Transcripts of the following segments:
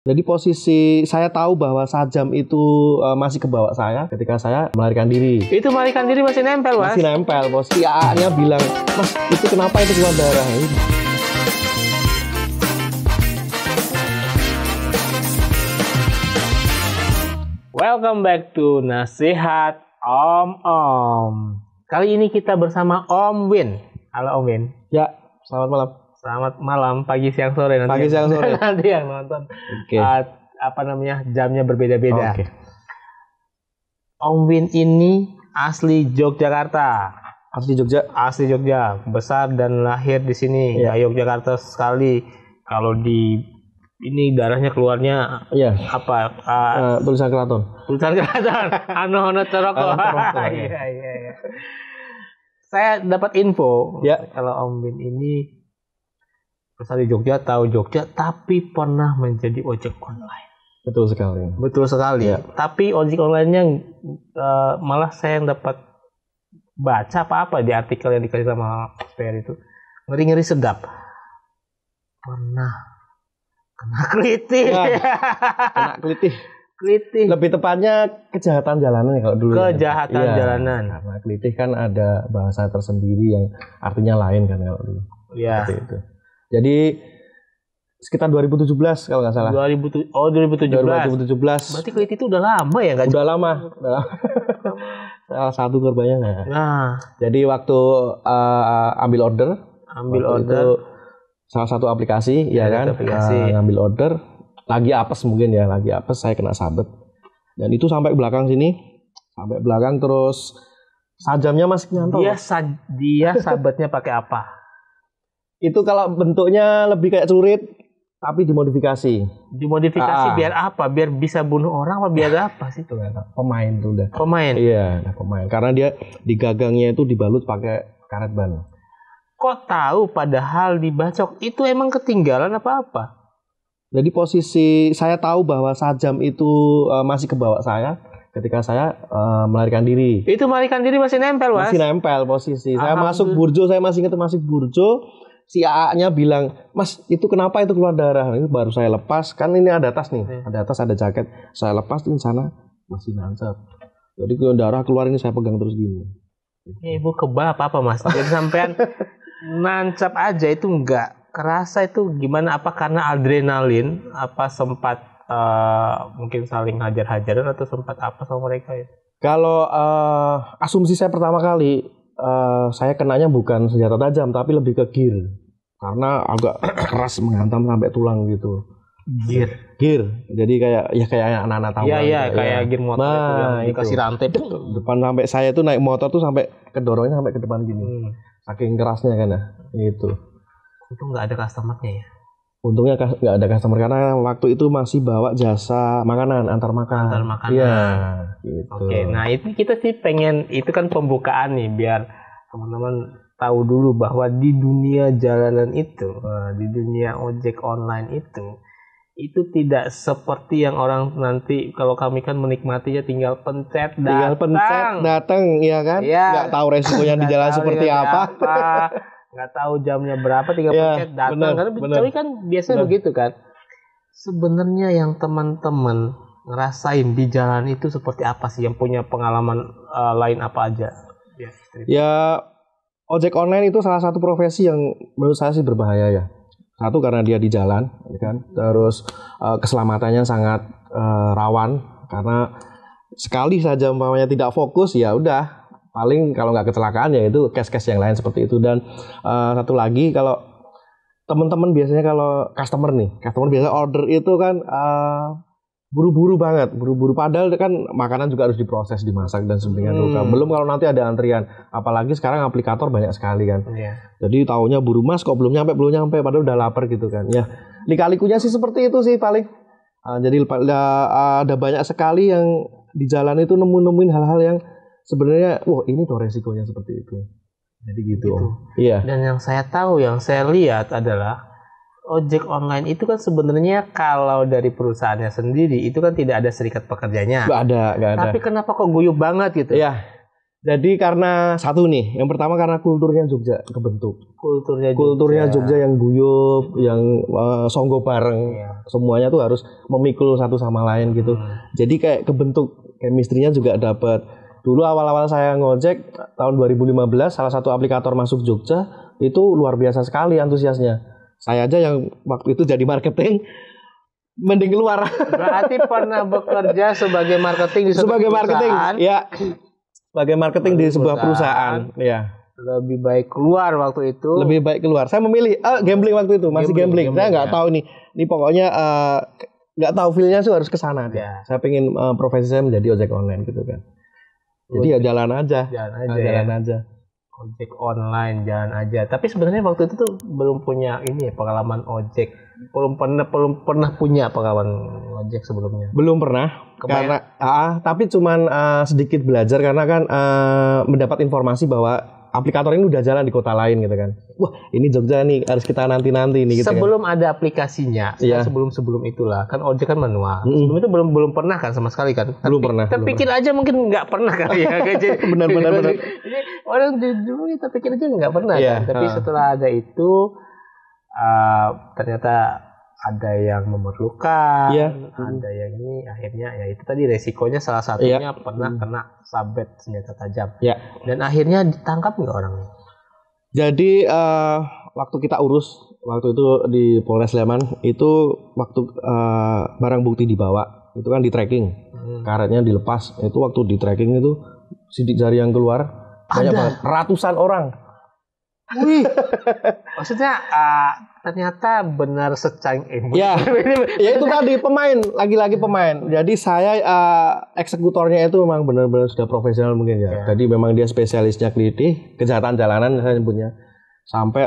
Jadi posisi saya tahu bahwa sajam itu masih ke bawah saya ketika saya melarikan diri. Itu melarikan diri masih nempel, Mas? Masih nempel, bos. Si AA-nya bilang, "Mas, itu kenapa itu keluar darah?" Welcome back to Nasihat Om. Kali ini kita bersama Om Win. Halo Om Win. Ya, selamat malam. Selamat malam, pagi, siang, sore. Pagi, siang, sore. Nanti yang nonton. Oke. Jamnya berbeda-beda. Oke. Om Win ini asli Yogyakarta. Asli Jogja. Asli Jogja, besar dan lahir di sini. Ya. Yogyakarta sekali. Kalau di ini darahnya keluarnya Iya. apa? Tulisan keraton. Tulisan keraton. Ano Coroko. Iya. Saya dapat info. Ya. Kalau Om Win ini besar di Jogja, tahu Jogja, tapi pernah menjadi ojek online. Betul sekali. Betul sekali. Ya. Tapi ojek online-nya malah saya yang dapat baca apa-apa di artikel yang dikasih sama PR itu. Ngeri-ngeri sedap. Pernah kena kelitih. Ya, kena kelitih. Kelitih. Lebih tepatnya kejahatan jalanan ya kalau dulu. Kejahatan jalanan. Karena kelitih kan ada bahasa tersendiri yang artinya lain kan kalau dulu. Iya. Seperti itu. Jadi sekitar 2017 kalau nggak salah. 2017. 2017. Berarti kelitih itu udah lama ya nggak? Udah lama. Salah satu korbannya nggak. Nah. Jadi waktu ambil order. Itu salah satu aplikasi, ya kan? Ngambil order. Lagi apes mungkin ya, lagi apes saya kena sabet. Dan itu sampai belakang sini. Sampai belakang terus sajamnya masih nyantol. Dia sabetnya pakai apa? Itu kalau bentuknya lebih kayak celurit, tapi dimodifikasi. Dimodifikasi biar apa? Biar bisa bunuh orang apa biar apa sih? Pemain tuh udah. Pemain? Iya, pemain. Karena dia di gagangnya itu dibalut pakai karet ban. Kok tahu padahal dibacok? Itu emang ketinggalan apa-apa? Jadi posisi saya tahu bahwa sajam itu masih ke bawah saya ketika saya melarikan diri. Itu melarikan diri masih nempel, Mas? Masih nempel posisi. Saya masuk burjo, saya masih ingat masih burjo. Si AA-nya bilang, "Mas, itu kenapa itu keluar darah?" Itu baru saya lepas. Kan ini ada tas nih, ada tas, ada jaket. Saya lepas di sana masih nancap. Jadi kalau darah keluar ini saya pegang terus gini. Ibu kebal apa Mas? Jadi sampean nancap aja itu enggak kerasa itu gimana? Apa karena adrenalin? Apa sempat mungkin saling hajar-hajaran atau sempat apa sama mereka ya? Kalau Asumsi saya pertama kali saya kenanya bukan senjata tajam tapi lebih ke gear. Karena agak keras menghantam sampai tulang gitu. Gear. Jadi kayak anak-anak tahu. Iya, kayak gear motor itu yang dikasih rantai. Depan sampai saya tuh naik motor tuh sampai kedorongnya sampai ke depan gini. Saking kerasnya kan ya. Gitu. Itu nggak ada customer-nya ya? Untungnya nggak ada customer karena waktu itu masih bawa jasa makanan, antar makanan. Iya. Gitu. Oke, nah itu kita sih pengen, itu kan pembukaan nih biar teman-teman tahu dulu bahwa di dunia jalanan itu, di dunia ojek online itu tidak seperti yang orang nanti, kalau kami kan menikmatinya tinggal pencet datang, iya kan? Ya, nggak tahu resikonya di jalan seperti apa. Nggak tahu jamnya berapa, tinggal pencet datang. Tapi kan biasanya begitu kan. Sebenarnya yang teman-teman ngerasain di jalan itu seperti apa sih, yang punya pengalaman lain apa aja? Ya, ojek online itu salah satu profesi yang menurut saya sih berbahaya ya. Satu karena dia di jalan, kan. Terus keselamatannya sangat rawan karena sekali saja umpamanya tidak fokus ya udah, paling kalau nggak kecelakaan ya itu case-case yang lain seperti itu. Dan satu lagi, kalau teman-teman biasanya kalau customer biasa order itu kan buru-buru banget, padahal kan makanan juga harus diproses, dimasak dan sebagainya. Belum kalau nanti ada antrian, apalagi sekarang aplikator banyak sekali kan. Jadi taunya buru, "Mas, kok belum nyampe, padahal udah lapar gitu kan. Ya, lika-likunya sih seperti itu sih paling. Jadi ada banyak sekali yang di jalan itu nemuin hal-hal yang sebenarnya, wah ini tuh resikonya seperti itu. Jadi gitu. Iya. Dan yang saya tahu, yang saya lihat adalah ojek online itu kan sebenarnya kalau dari perusahaannya sendiri itu kan tidak ada serikat pekerjanya. Nggak ada. Tapi kenapa kok guyup banget gitu? Iya. Jadi karena satu nih, yang pertama karena kulturnya Jogja kebentuk. Kulturnya Jogja yang guyup, yang songgo bareng. Iya. Semuanya tuh harus memikul satu sama lain gitu. Jadi kayak kebentuk chemistry-nya juga dapat. Dulu awal-awal saya ngojek tahun 2015, salah satu aplikator masuk Jogja itu luar biasa sekali antusiasnya. Saya aja yang waktu itu jadi marketing mending keluar. Berarti pernah bekerja sebagai marketing di sebagai marketing, ya. Sebagai marketing di sebuah perusahaan, ya. Lebih baik keluar waktu itu. Lebih baik keluar. Saya memilih gambling waktu itu, masih gambling. Saya nggak tahu nih. Ini pokoknya nggak tahu feel-nya tuh harus ke sana. Ya. Saya pengen profesi saya menjadi ojek online gitu kan. Jadi ya jalan aja. Jalan aja. Ojek online jalan aja. Tapi sebenarnya waktu itu tuh belum punya ini ya, pengalaman ojek. Belum pernah punya pengalaman ojek sebelumnya. Belum pernah. Karena tapi cuman sedikit belajar karena kan mendapat informasi bahwa aplikator ini udah jalan di kota lain gitu kan. Wah, ini Jogja nih, harus kita nanti-nanti nih gitu. Sebelum kan ada aplikasinya, sebelum itulah kan ojek kan manual. Sebelum itu belum pernah kan sama sekali kan. Belum pernah. Terpikir aja mungkin nggak pernah kali ya. benar. Jadi orang dulu kita pikir aja nggak pernah kan. Tapi setelah ada itu ternyata ada yang memerlukan, ada yang ini akhirnya ya itu tadi resikonya salah satunya pernah kena sabet senjata tajam. Dan akhirnya ditangkap nggak orangnya? Jadi waktu kita urus waktu itu di Polres Sleman itu waktu barang bukti dibawa itu kan di tracking, karetnya dilepas itu waktu di tracking itu sidik jari yang keluar banyak banget, ratusan orang. Wih, maksudnya ternyata benar secang ini. Ya itu tadi pemain, lagi-lagi pemain. Jadi saya eksekutornya itu memang benar-benar sudah profesional mungkin ya. Jadi memang dia spesialisnya kelitih, kejahatan jalanan saya nyebutnya. Sampai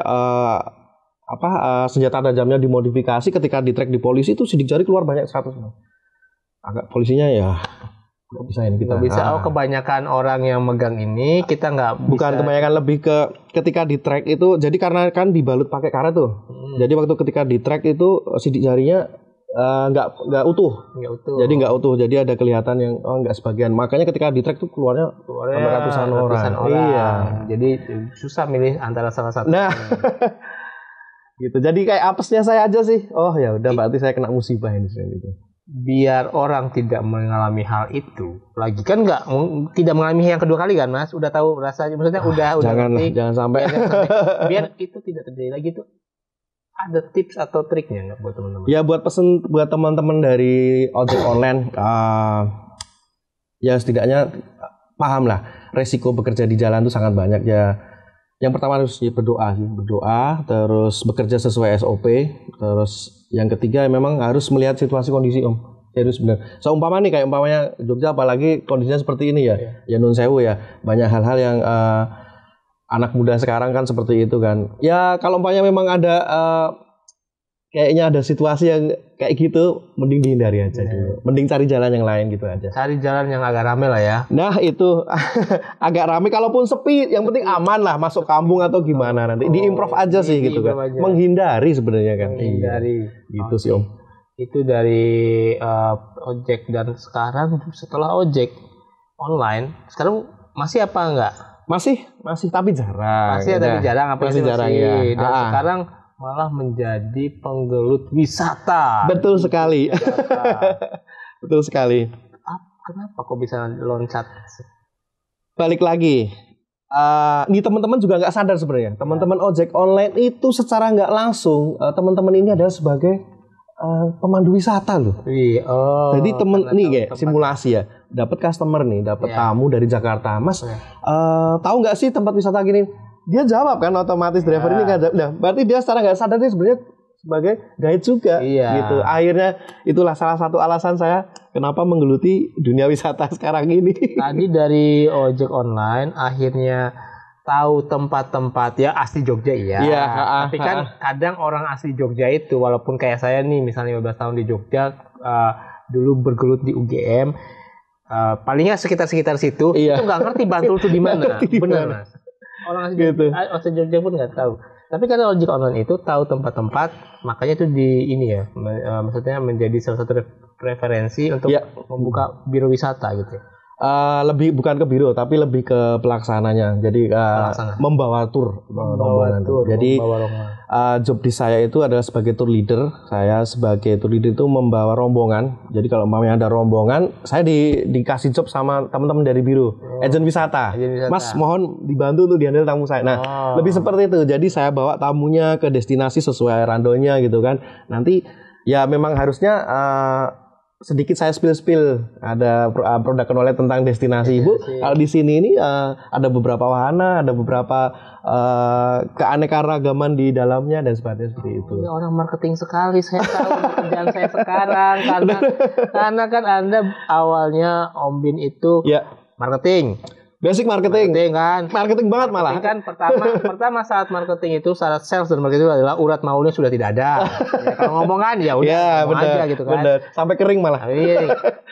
senjata tajamnya dimodifikasi ketika di-track di polisi itu sidik jari keluar banyak 100. Agak polisinya ya nggak bisain kita. Nggak bisa. Kebanyakan orang yang megang ini kita nggak bisa. Bukan kebanyakan, lebih ke ketika di track itu. Jadi karena kan dibalut pakai karet tuh. Jadi waktu ketika di track itu sidik jarinya nggak utuh. Jadi nggak utuh. Jadi ada kelihatan yang nggak sebagian. Makanya ketika di track tuh keluarnya ratusan orang. Iya. Jadi susah milih antara salah satu. Nah, gitu. Jadi kayak apesnya saya aja sih. Oh ya udah berarti saya kena musibah ini gitu. Biar orang tidak mengalami hal itu lagi kan tidak mengalami yang kedua kali kan Mas, udah tahu rasanya, maksudnya udah jangan sampai biar itu tidak terjadi lagi tuh ada tips atau triknya nggak buat teman-teman? Ya buat teman-teman dari ojek online ya setidaknya paham lah resiko bekerja di jalan itu sangat banyak ya. Yang pertama harus berdoa, terus bekerja sesuai SOP, terus yang ketiga memang harus melihat situasi kondisi Serius benar. Seumpama nih kayak umpamanya Jogja apalagi kondisinya seperti ini ya. Ya nun sewu ya. Banyak hal-hal yang anak muda sekarang kan seperti itu kan. Ya kalau umpamanya memang ada kayaknya ada situasi yang kayak gitu, mending dihindari aja dulu. Mending cari jalan yang lain gitu aja. Cari jalan yang agak rame lah ya. Nah itu agak rame, kalaupun sepi, yang penting aman lah, masuk kampung atau gimana nanti. Diimprov aja sih gitu kan. Aja. Menghindari sebenarnya kan. Menghindari. Gitu sih Om. Itu dari ojek. Dan sekarang setelah ojek online, sekarang masih apa enggak? Masih tapi jarang. Tapi jarang apa masih jarang ya. Dan sekarang malah menjadi penggelut wisata. Betul sekali. Betul sekali. Kenapa kok bisa loncat? Balik lagi. Ini teman-teman juga nggak sadar sebenarnya. Teman-teman ojek online itu secara nggak langsung teman-teman ini adalah sebagai pemandu wisata loh. Jadi nih kayak simulasi ya. Dapat customer nih, dapat tamu dari Jakarta. Mas, tahu nggak sih tempat wisata gini? Dia jawab kan otomatis driver ini kan. Nah, berarti dia secara nggak sadar dia sebenarnya sebagai guide juga gitu. Akhirnya itulah salah satu alasan saya kenapa menggeluti dunia wisata sekarang ini. Tadi dari ojek online akhirnya tahu tempat-tempat ya asli Jogja tapi kan kadang orang asli Jogja itu walaupun kayak saya nih misalnya 15 tahun di Jogja dulu bergelut di UGM palingnya sekitar situ itu nggak ngerti Bantul tuh di mana. Benar Mas. Orang asli gitu. Asli Jogja pun nggak tahu. Tapi karena ojek online itu tahu tempat-tempat, makanya itu maksudnya menjadi salah satu referensi untuk membuka biro wisata gitu. Lebih bukan ke biro tapi lebih ke pelaksananya. Jadi membawa tur rombongan. Jadi job di saya itu adalah sebagai tour leader. Saya sebagai tour leader itu membawa rombongan. Jadi kalau mamanya ada rombongan, saya dikasih job sama teman-teman dari biro, agen wisata. Mas, mohon dibantu untuk dihandle tamu saya. Nah, lebih seperti itu. Jadi saya bawa tamunya ke destinasi sesuai randonya gitu kan. Nanti ya memang harusnya sedikit saya spill ada produk knowledge tentang destinasi. Ibu, kalau di sini ini ada beberapa wahana, ada beberapa keanekaragaman di dalamnya dan sebagainya seperti itu. Ini orang marketing sekali, saya tahu pekerjaan saya sekarang karena kan Anda awalnya Om Bin itu marketing. Basic marketing kan. Marketing banget malah. Kan pertama saat marketing itu syarat sales dan marketing itu adalah urat maulnya sudah tidak ada. Ya, kalau ngomong kan ya udah ngomong aja gitu kan. Bener. Sampai kering malah.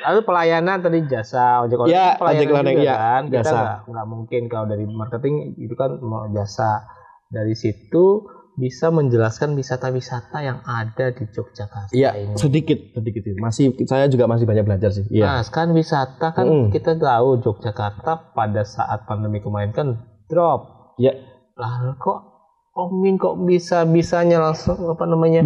Lalu pelayanan tadi jasa ojek online pelayanan juga kan. Jasa. Kita nggak mungkin kalau dari marketing itu kan mau jasa. Dari situ bisa menjelaskan wisata-wisata yang ada di Yogyakarta ini. Sedikit. Saya juga masih banyak belajar sih. Nah, sekarang wisata kan kita tahu Yogyakarta pada saat pandemi kemarin kan drop. Lalu kok Om Min kok bisanya langsung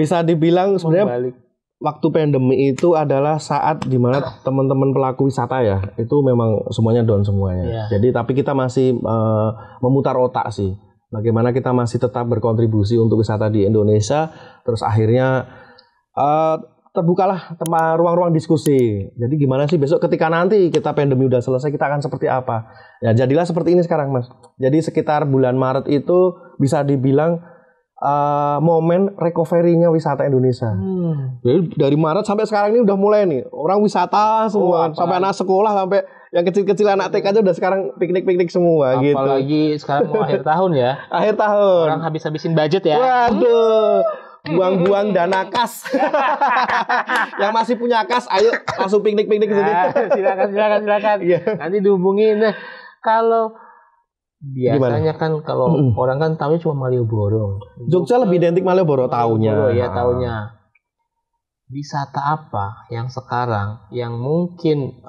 Bisa dibilang sebenarnya waktu pandemi itu adalah saat dimana teman-teman pelaku wisata ya itu memang semuanya down semuanya. Jadi tapi kita masih memutar otak sih. Bagaimana kita masih tetap berkontribusi untuk wisata di Indonesia. Terus akhirnya terbukalah ruang-ruang diskusi. Jadi gimana sih besok ketika nanti kita pandemi udah selesai kita akan seperti apa. Ya jadilah seperti ini sekarang Mas. Jadi sekitar bulan Maret itu bisa dibilang momen recovery-nya wisata Indonesia. Jadi dari Maret sampai sekarang ini udah mulai nih orang wisata semua. Sampai anak sekolah sampai yang kecil-kecil anak TK aja udah sekarang piknik-piknik semua. Apalagi sekarang mau akhir tahun ya. Akhir tahun. Orang habis-habisin budget ya. Waduh. Buang-buang dana kas. Yang masih punya kas, ayo langsung piknik-piknik ke sini. Silakan. Nanti dihubungin. Nah, kalau biasanya kan kalau orang kan tahunya cuma Malioboro. Jogja lebih identik Malioboro taunya. Ya taunya. Wisata apa yang sekarang yang mungkin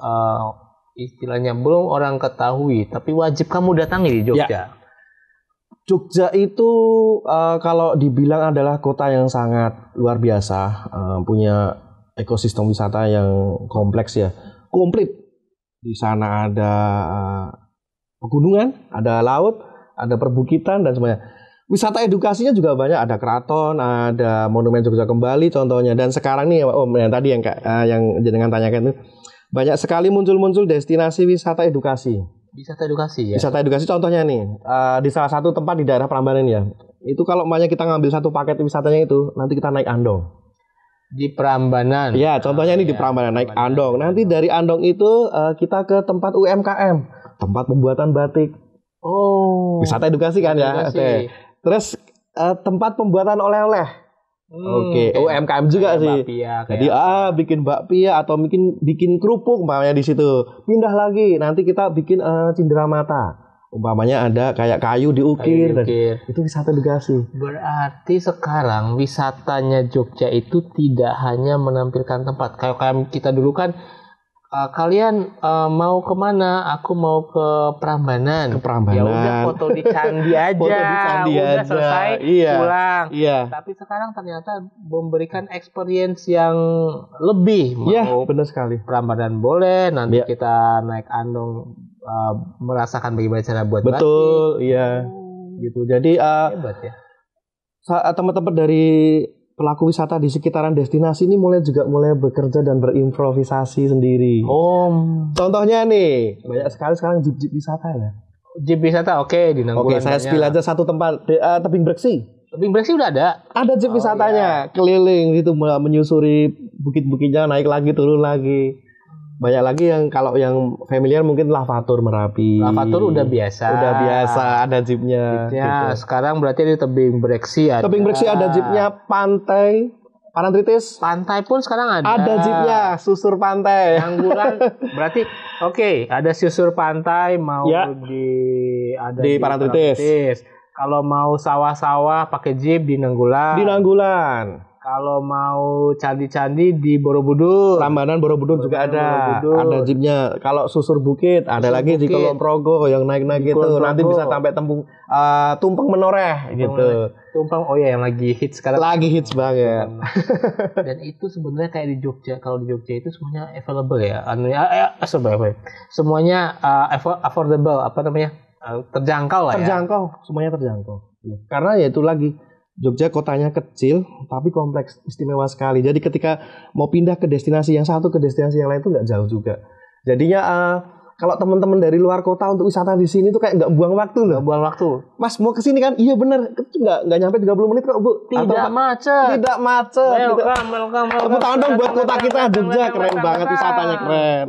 istilahnya belum orang ketahui tapi wajib kamu datangi di Jogja? Jogja itu kalau dibilang adalah kota yang sangat luar biasa, punya ekosistem wisata yang kompleks ya, komplit. Di sana ada pegunungan, ada laut, ada perbukitan dan semuanya. Wisata edukasinya juga banyak, ada keraton, ada monumen Jogja Kembali contohnya. Dan sekarang nih yang tadi yang jenengan tanyakan itu banyak sekali muncul destinasi wisata edukasi. Wisata edukasi ya. Wisata edukasi contohnya nih di salah satu tempat di daerah Prambanan ya. Itu kalau umpamanya kita ngambil satu paket wisatanya itu, nanti kita naik andong. Di Prambanan. Ya, contohnya ini di Prambanan naik andong. Nanti dari andong itu kita ke tempat UMKM, tempat pembuatan batik. Wisata edukasi kan ya. Terus tempat pembuatan oleh-oleh. UMKM juga sih. Jadi bikin bakpia atau bikin kerupuk umpamanya di situ. Pindah lagi, nanti kita bikin cenderamata. Umpamanya ada kayak kayu diukir. Itu wisata edukasi. Berarti sekarang wisatanya Jogja itu tidak hanya menampilkan tempat. Kayak kita dulu kan kalian mau kemana? Aku mau ke Prambanan. Ya udah foto di candi aja. Udah selesai pulang. Tapi sekarang ternyata memberikan experience yang lebih. Iya, benar sekali. Prambanan boleh, nanti kita naik andong merasakan bagaimana cara buat batik. Betul, iya. Gitu. Jadi hebat ya. Teman-teman dari pelaku wisata di sekitaran destinasi ini mulai bekerja dan berimprovisasi sendiri. Contohnya nih, banyak sekali sekarang jeep wisata ya. Jeep wisata di Nanggulan. Saya spill aja satu tempat, Tebing Breksi. Tebing Breksi udah ada. Ada jeep wisatanya, keliling gitu menyusuri bukit-bukitnya, naik lagi turun lagi. Banyak lagi yang kalau yang familiar mungkin Lavatur Merapi. Lavatur udah biasa. Ada jeepnya. Gitu. Sekarang berarti di Tebing Breksi ada. Tebing Breksi ada jeepnya, pantai Parangtritis. Pantai pun sekarang ada. Ada jeepnya, susur pantai. Nanggulan berarti ada susur pantai mau di Parangtritis. Kalau mau sawah-sawah pakai jeep di Nanggulan. Kalau mau candi-candi di Borobudur. Prambanan Borobudur juga ada. Borobudur. Ada jeepnya. Kalau Susur Bukit ada lagi di Bukit. Kulon Progo yang naik-naik Di gitu. Kulon Nanti Progo. bisa sampai Tumpeng Menoreh gitu. Tumpeng, oh ya yang lagi hits sekarang. Lagi hits banget. Dan itu sebenarnya kayak di Jogja. Kalau di Jogja itu semuanya available ya. Semuanya affordable, apa namanya? Terjangkau lah ya. Terjangkau, semuanya terjangkau. Ya. Karena ya itu lagi. Jogja kotanya kecil, tapi kompleks, istimewa sekali. Jadi ketika mau pindah ke destinasi yang satu ke destinasi yang lain itu nggak jauh juga. Jadinya kalau teman-teman dari luar kota untuk wisata di sini tuh kayak nggak buang waktu loh. Nggak buang waktu. Mas mau ke sini kan? Iya bener, nggak nyampe 30 menit kok Bu. Tidak macet. Tidak macet. Welcome. Tepuk tangan dong buat kota kita Jogja, keren banget wisatanya keren.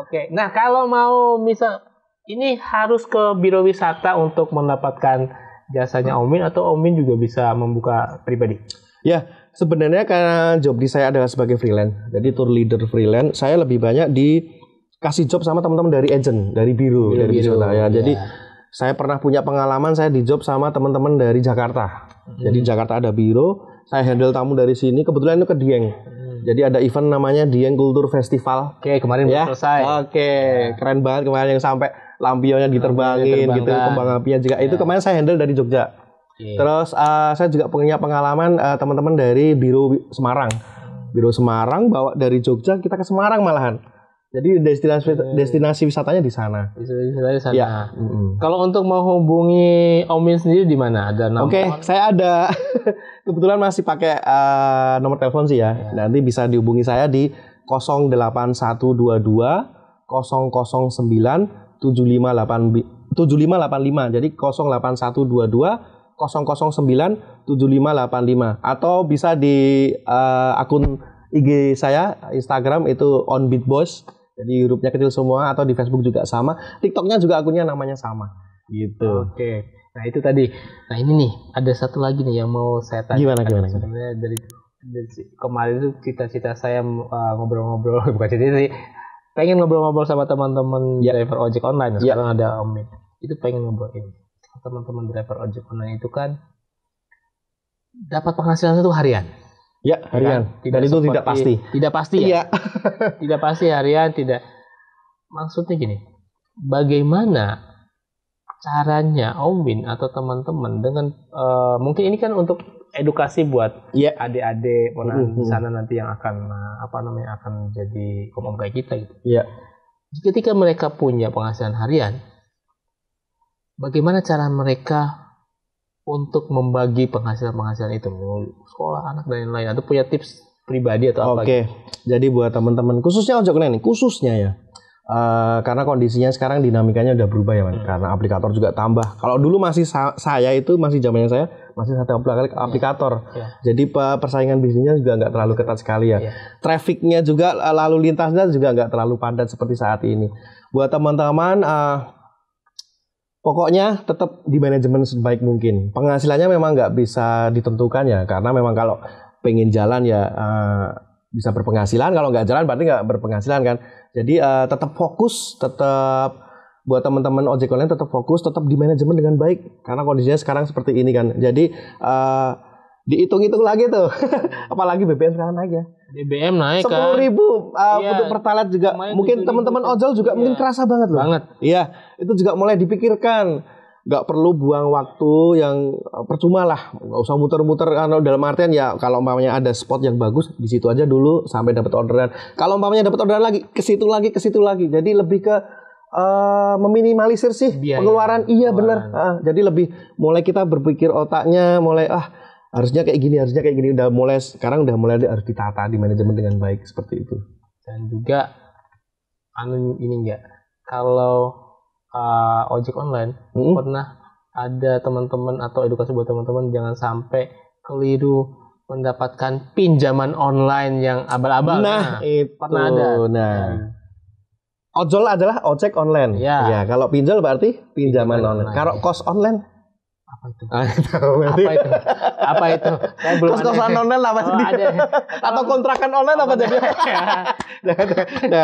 Oke, nah kalau mau misal ini harus ke biro wisata untuk mendapatkan jasanya Om Min atau Om Min juga bisa membuka pribadi? Ya, sebenarnya karena job di saya adalah sebagai freelance. Jadi tour leader freelance, saya lebih banyak dikasih job sama teman-teman dari agent, dari biro. Wisata ya. Jadi saya pernah punya pengalaman saya di job sama teman-teman dari Jakarta. Jadi Jakarta ada biro, saya handle tamu dari sini. Kebetulan itu ke Dieng. Jadi ada event namanya Dieng Kultur Festival. Oke, kemarin ya. selesai. Oke, keren banget kemarin yang sampai lampionnya diterbangin gitu, kembang apinya juga. Itu kemarin saya handle dari Jogja. Terus saya juga punya pengalaman teman-teman dari Biro Semarang. Biro Semarang bawa dari Jogja kita ke Semarang malahan. Jadi destinasi wisatanya di sana. Wisatanya di sana. Ya. Kalau untuk menghubungi Om Min sendiri di mana? Ada nomor? Oke, saya ada. Kebetulan masih pakai nomor telepon sih ya. Nanti bisa dihubungi saya di 08122 009 7585. Jadi 08122 009 7585 atau bisa di akun IG saya Instagram itu onbeatboys. Jadi hurufnya kecil semua atau di Facebook juga sama. TikToknya juga akunnya namanya sama. Gitu. Oke. Nah, itu tadi. Nah, ini nih ada satu lagi nih yang mau saya tanya. Gimana? Sebenarnya dari kemarin itu cita-cita saya ngobrol-ngobrol bukan cita-cita sih. Pengen ngobrol-ngobrol sama teman-teman driver ojek online. Sekarang ada Om Min. Itu pengen ngobrol ini. Teman-teman driver ojek online itu kan dapat penghasilan itu harian. Ya, harian. Dan itu tidak pasti. Tidak pasti ya. Tidak pasti harian, tidak. Maksudnya gini. Bagaimana caranya Om Min atau teman-teman dengan mungkin ini kan untuk edukasi buat adik-adik di sana nanti yang akan akan jadi om kayak kita gitu. Iya. Ketika mereka punya penghasilan harian, bagaimana cara mereka untuk membagi penghasilan itu, sekolah anak dan lain-lain, atau punya tips pribadi atau apa? Oke. Jadi buat teman-teman khususnya ojek online khususnya ya. Karena kondisinya sekarang dinamikanya udah berubah ya, Man. Karena aplikator juga tambah. Kalau dulu masih saya itu masih zamannya saya masih satu aplikator. Jadi persaingan bisnisnya juga nggak terlalu ketat sekali ya. Trafficnya juga lalu lintasnya juga nggak terlalu padat seperti saat ini. Buat teman-teman, pokoknya tetap di manajemen sebaik mungkin. Penghasilannya memang nggak bisa ditentukan ya, karena memang kalau pengen jalan ya bisa berpenghasilan, kalau nggak jalan berarti nggak berpenghasilan kan. Jadi tetap fokus, tetap buat teman-teman ojek online tetap fokus, tetap di manajemen dengan baik karena kondisinya sekarang seperti ini kan. Jadi dihitung-hitung lagi tuh, apalagi BBM sekarang naik ya. BBM naik 10.000 untuk pertalite juga. Mungkin teman-teman ojol juga mungkin kerasa banget loh. Iya, itu juga mulai dipikirkan. Nggak perlu buang waktu yang percuma lah, nggak usah muter-muter. Karena dalam artian ya kalau umpamanya ada spot yang bagus di situ aja dulu sampai dapat orderan. Kalau umpamanya dapat orderan lagi ke situ lagi. Jadi lebih ke meminimalisir sih pengeluaran. Iya benar. Jadi lebih mulai kita berpikir otaknya mulai harusnya kayak gini. Sekarang udah mulai harus ditata di manajemen dengan baik seperti itu. Dan juga ini enggak kalau ojek online pernah ada teman-teman atau edukasi buat teman-teman jangan sampai keliru mendapatkan pinjaman online yang abal-abal. Nah, itu pernah ada. Ojol adalah ojek online. Ya, kalau pinjol berarti pinjaman online. Kalau kos online apa itu? Apa itu? Kos-kosan online apa jadi? Atau kontrakan online apa jadi?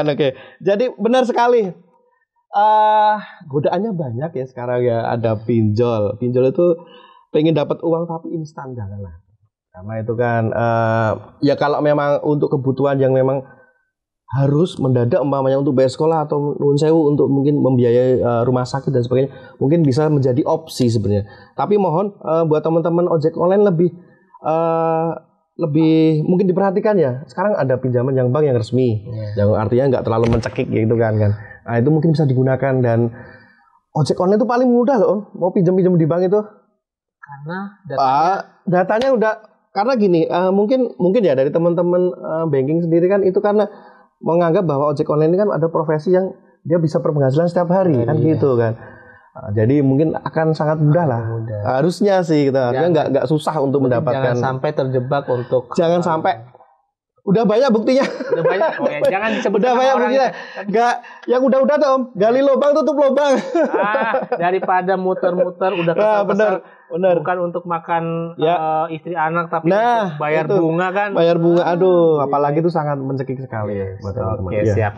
Oke. Jadi benar sekali. Godaannya banyak ya sekarang ya, ada pinjol. Pinjol itu pengen dapat uang tapi instan, janganlah. Karena itu kan ya kalau memang untuk kebutuhan yang memang harus mendadak umpamanya untuk bayar sekolah atau nuwun sewu untuk mungkin membiayai rumah sakit dan sebagainya, mungkin bisa menjadi opsi sebenarnya. Tapi mohon buat teman-teman ojek online lebih mungkin diperhatikan ya. Sekarang ada pinjaman yang bank yang resmi, yang artinya nggak terlalu mencekik gitu kan. Nah itu mungkin bisa digunakan, dan ojek online itu paling mudah loh. Mau pinjam di bank itu. Karena datanya udah, karena gini, mungkin ya dari teman-teman banking sendiri kan itu karena menganggap bahwa ojek online ini kan ada profesi yang dia bisa berpenghasilan setiap hari kan gitu kan. Jadi mungkin akan sangat mudah lah. Harusnya sih kita nggak susah untuk mendapatkan. Jangan sampai terjebak untuk. Jangan sampai. Udah banyak buktinya. Udah banyak. Oh ya, jangan disebut. Udah banyak buktinya. Nggak, yang udah tuh Om. Gali lubang tutup lubang. Daripada muter-muter udah bener. Bukan untuk makan istri anak, tapi untuk bayar itu, bunga kan. Bayar bunga, aduh, apalagi itu sangat mencekik sekali ya buat teman-teman. Oke, siap.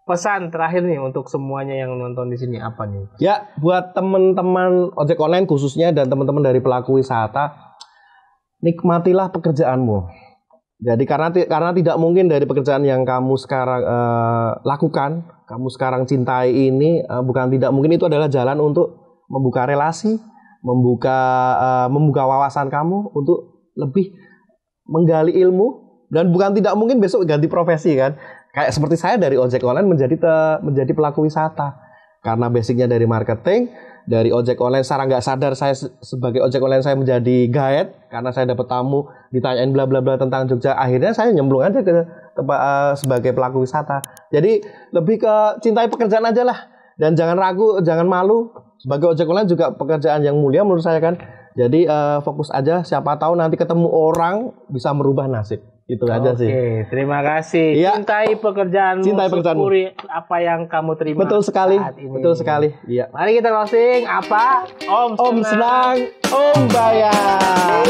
Pesan terakhir nih untuk semuanya yang nonton di sini apa nih? Ya, buat teman-teman ojek online khususnya dan teman-teman dari pelaku wisata, nikmatilah pekerjaanmu. Jadi karena tidak mungkin dari pekerjaan yang kamu sekarang lakukan, kamu sekarang cintai ini bukan tidak mungkin itu adalah jalan untuk membuka relasi, membuka wawasan kamu untuk lebih menggali ilmu, dan bukan tidak mungkin besok ganti profesi kan. Kayak seperti saya dari ojek online menjadi pelaku wisata. Karena basicnya dari marketing, dari ojek online secara nggak sadar saya sebagai ojek online saya menjadi guide karena saya dapat tamu ditanyain bla bla bla tentang Jogja. Akhirnya saya nyemplung aja ke sebagai pelaku wisata. Jadi lebih ke cintai pekerjaan aja lah, dan jangan ragu, jangan malu. Sebagai ojek online juga pekerjaan yang mulia menurut saya kan. Jadi fokus aja, siapa tahu nanti ketemu orang bisa merubah nasib. Itu aja sih. Oke, terima kasih. Ya. Cintai pekerjaanmu, syukuri apa yang kamu terima. Betul sekali. Saat ini. Betul sekali. Iya. Mari kita closing. Apa? Om senang, Om bayar.